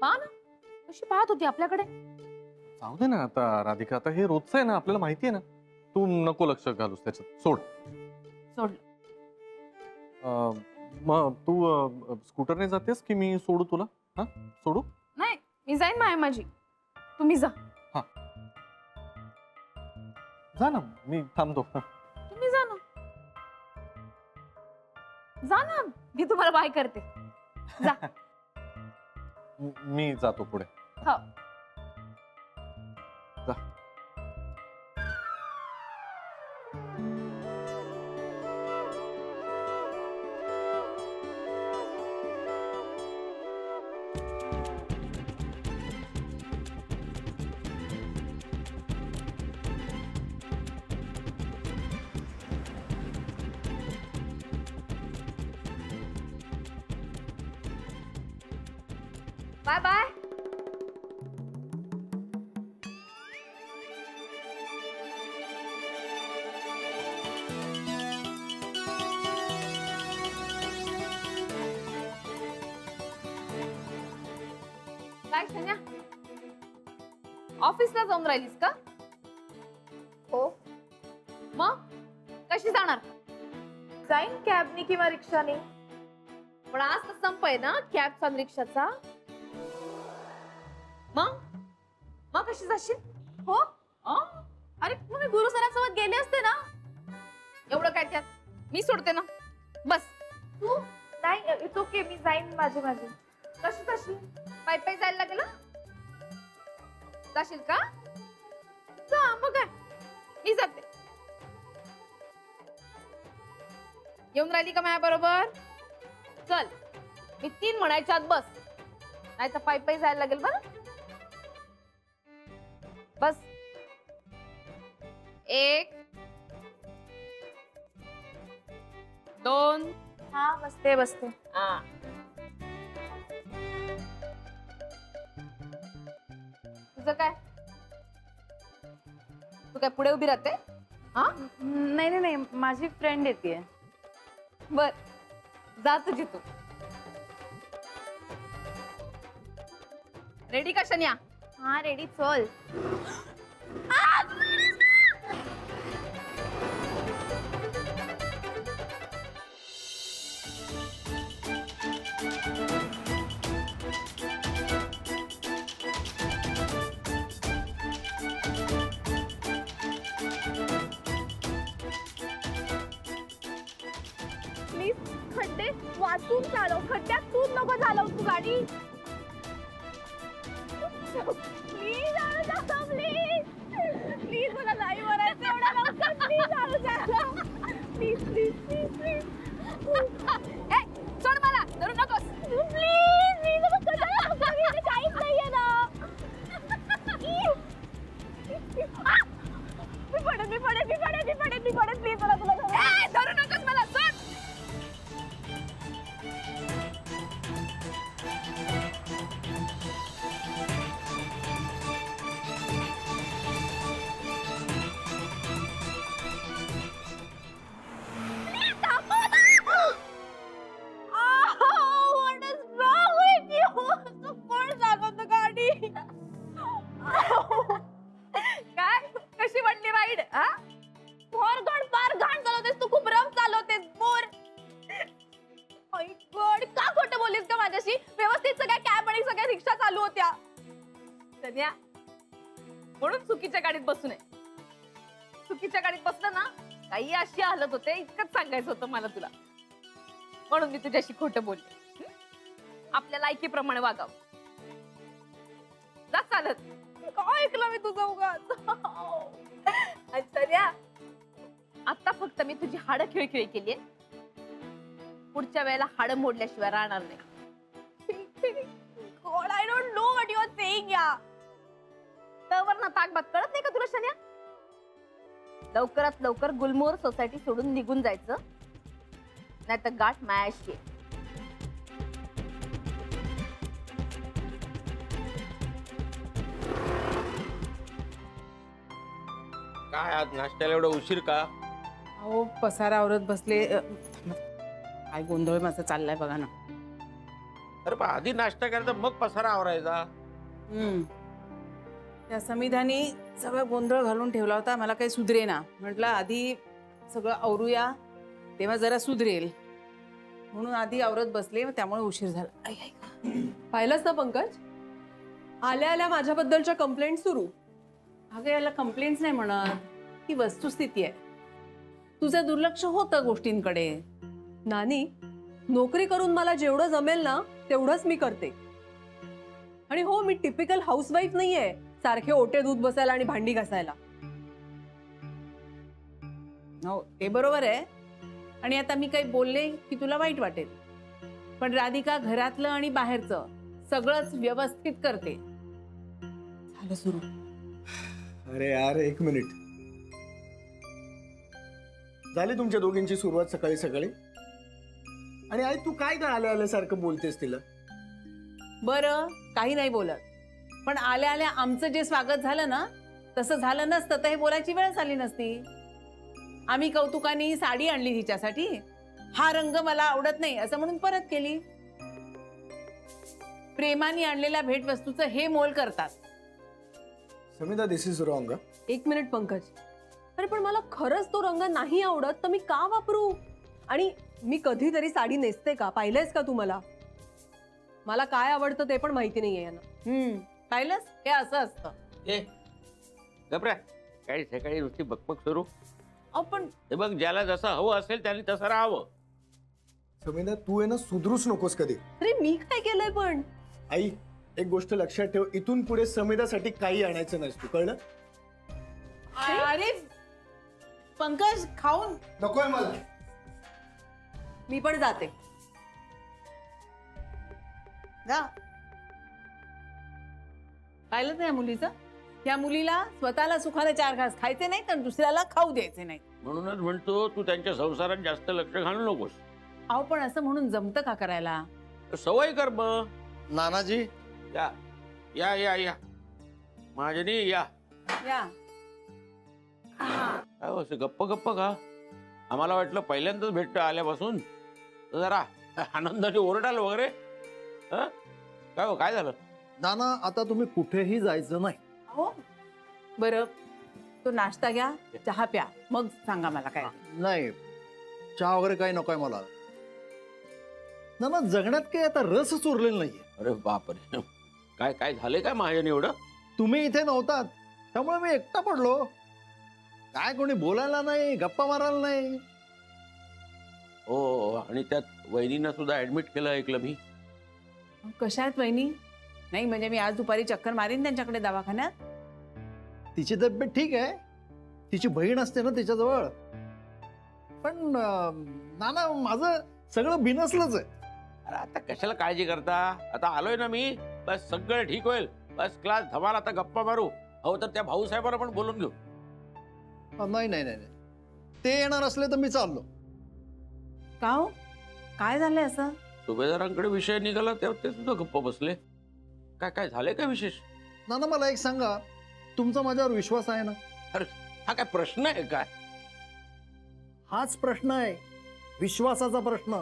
पहा ना कशी पाहत होती आपल्याकडे. जाऊ दे ना आता राधिका, आता हे रोजचं आहे ना, आपल्याला माहिती आहे ना. तू नको लक्ष घालूस त्याच्यात, सोड. सोडलं. मग तू स्कूटरने जातेस की मी सोडू तुला? हा, सोडू? नाही मी जाईन माय माझी, तुम्ही जा. जा ना, मी थांबतो. तुम्ही जा ना. जा ना, मी तुम्हाला बाय करते. जा. मी जातो पुढे. हो. जा. Bye bye. काय शन्या, ऑफिसला जाऊन राहिलीस का? हो, मग कशी जाणार? जाईन कॅबनी किंवा रिक्षाने. पण आज तर संप आहे ना कॅबचा आणि रिक्षाचा. मग मग कशी जाशील? हो, अरे तुम्ही गुरु सरांसोबत गेले असते ना. एवढं काय त्यात, मी सोडते ना. बस. तू नाही, इट्स ओके, मी जाईन माझी. कशी जाशील? पाय पाय जायला लागेल ना. जाशील का? जा मग काय, मी जाते. येऊन राहिली का माझ्या बरोबर? चल, मी 3 म्हणायच्या आत बस, नाही तर पाय पाय जायला लागेल. बरं बस. 1 2. हा, बसते. हा. तुझं काय? तू काय पुढे उभी राहते? हा, नाही, माझी फ्रेंड येते. बर, जा तुझी तू. रेडी का शन्या? हा, रेडी, चल. प्लीज खड्डे वाचून चालव, खड्ड्यात तू नको चालव तू गाडी. प्लीज प्लीज मला नाही मरायचं एवढा लवकर. प्लीज ए, सोड मला, धरू नकोस. प्लीज काहीच नाहीये ना. मी पडेन प्लीज मला तुला ए, धरू नकोस मला, सोड. काय कशी वाटली राईड? फार घाण चालवतेस तू, खूप रफ चालवतेस. बोर. गॉड, का खोटं बोललीस का माझ्याशी? व्यवस्थित सगळ्या कॅब आणि सगळ्या रिक्षा चालू होत्या. सन्या, म्हणून चुकीच्या गाडीत बसू नये. चुकीच्या गाडीत बसलं ना, काही अशी हालत होते, इतकंच सांगायचं होतं मला तुला. म्हणून मी तुझ्याशी खोटं बोलले. आपल्या लायकीप्रमाणे वागावं. जा चालत. काय ऐकलं मी तुझं उगाच. सन्या, आता फक्त मी तुझी हाडं खिळखिळी केलीये. पुढच्या वेळेला हाडं मोडल्याशिवाय राहणार नाही. God, I don't know what you are saying या. तवर ना ताकबात कळत नाही का तुला शन्या? लवकरात लवकर गुलमोहर सोसायटी सोडून निघून जायचं, नाहीतर गाठ मायाशी आहे. काय आज नाश्त्याला एवढा उशीर का? अहो पसारा आवरत बसले. काय गोंधळ माझा चाललाय बघा ना. अरे पण आधी नाश्ता करायचा मग पसारा आवरायचा. त्या समिधानी सगळं गोंधळ घालून ठेवला होता, मला काही सुधरेना. म्हटलं आधी सगळं आवरूया तेव्हा जरा सुधरेल, म्हणून आधी आवरत बसले, त्यामुळे उशीर झाला. पाहिलंच ना पंकज, आल्या आल्या माझ्याबद्दलच्या कंप्लेंट सुरू. अगं याला कंप्लेंट्स नाही म्हणत, ही वस्तुस्थिती आहे. तुझं दुर्लक्ष होतं गोष्टींकडे. नानी, नोकरी करून मला जेवढं जमेल ना तेवढंच मी करते. आणि हो, मी टिपिकल हाऊसवाईफ नाहीये, सारखे ओटे दूध बसायला आणि भांडी घासायला. हो ते बरोबर आहे. आणि आता मी काही बोलले की तुला वाईट वाटेल, पण राधिका घरातलं आणि बाहेरचं सगळंच व्यवस्थित करते. झालं सुरू. अरे यार, एक मिनिट. झाली तुमच्या दोघींची सुरुवात सकाळी सकाळी? आणि आई, तू काय आल्या आल्यासारखं बोलतेस तिला? बरं, काही नाही बोलत, पण आल्या आल्या आमचं जे स्वागत झालं ना, तसं झालं नसतं तर हे बोलायची वेळ झाली नसती. आम्ही कौतुकाने साडी आणली तिच्यासाठी, हा रंग मला आवडत नाही असं म्हणून परत केली. प्रेमाने आणलेल्या भेटवस्तूचं हे मोल करतात. समिधा, दिस इज रॉंग. एक मिनिट पंकज, अरे पण मला खरंच तो रंग नाही आवडत, तर मी का वापरू? आणि मी कधीतरी साडी नेसते का? पाहिलंयस का तू मला? मला काय आवडतं ते पण माहिती नाहीये यांना. पाहिलंस, हे असं असतं. ए गप्रा, काय सकाळी नुसती बकबक सुरू. पण हे बघ, ज्याला जसं हवं असेल त्याने तसं राहावं. समिधा, तू आहे ना, सुधरूच नकोस कधी. अरे मी काय केलंय पण? आई, एक गोष्ट लक्षात ठेव, इथून पुढे समिधासाठी काही आणायचं नसतं, कळलं? अरे पंकज, खाऊन नकोय मला. मी पण जाते. जा. पाहिलं ना या मुलीचं? या मुलीला स्वतःला सुखाने 4 घास खायचे नाही तर दुसऱ्याला खाऊ द्यायचे नाही. म्हणूनच म्हणतो तू त्यांच्या संसारात जास्त लक्ष घालू नकोस. अहो पण असं म्हणून जमतं का करायला? सवय कर मग. नानाजी, या या या या महाजनी या. या. काय हो, असं गप्प गप्प का? आम्हाला वाटलं पहिल्यांदाच भेटतो आल्यापासून, तर जरा आनंदाने ओरडाल वगैरे. हं? काय हो, काय झालं? नाना, आता तुम्ही कुठेही जायचं नाही. हो बरं, तो नाश्ता घ्या, चहा प्या, मग सांगा मला काय. नाही, चहा वगैरे काही नकोय मला. नाना, जगण्यात काही आता रसच उरलेला नाहीये. अरे बापरे, काय काय झालंय काय महाजनी एवढं? तुम्ही इथे नव्हतात त्यामुळे मी एकटा पडलो. काय कोणी बोलायला नाही, गप्पा मारायला नाही. हो, आणि त्यात वहिनीनं सुद्धा ऍडमिट केलं ऐकलं मी. कशा आहेत वहिनी? नाही म्हणजे मी आज दुपारी चक्कर मारीन त्यांच्याकडे दवाखान्यात. तिची तब्येत ठीक आहे, तिची बहीण असते ना तिच्याजवळ. पण नाना, माझं सगळं बिनसलंच आहे. अरे आता कशाला काळजी करता? आता आलोय ना मी, बस सगळं ठीक होईल. बस क्लास धमाल, आता गप्पा मारू. हो तर त्या भाऊसाहेबांना पण बोलून घेऊ. नाही नाही नाही, ते येणार असले तर मी चाललो. का हो, काय झालंय असं? सुभेदारांकडे विषय निघाला तेव्हा ते सुद्धा गप्प बसले. काय काय झालंय काय विशेष? नाना, मला एक सांगा, तुमचा माझ्यावर विश्वास आहे ना? अरे हा काय प्रश्न आहे काय? हाच प्रश्न आहे, विश्वासाचा प्रश्न.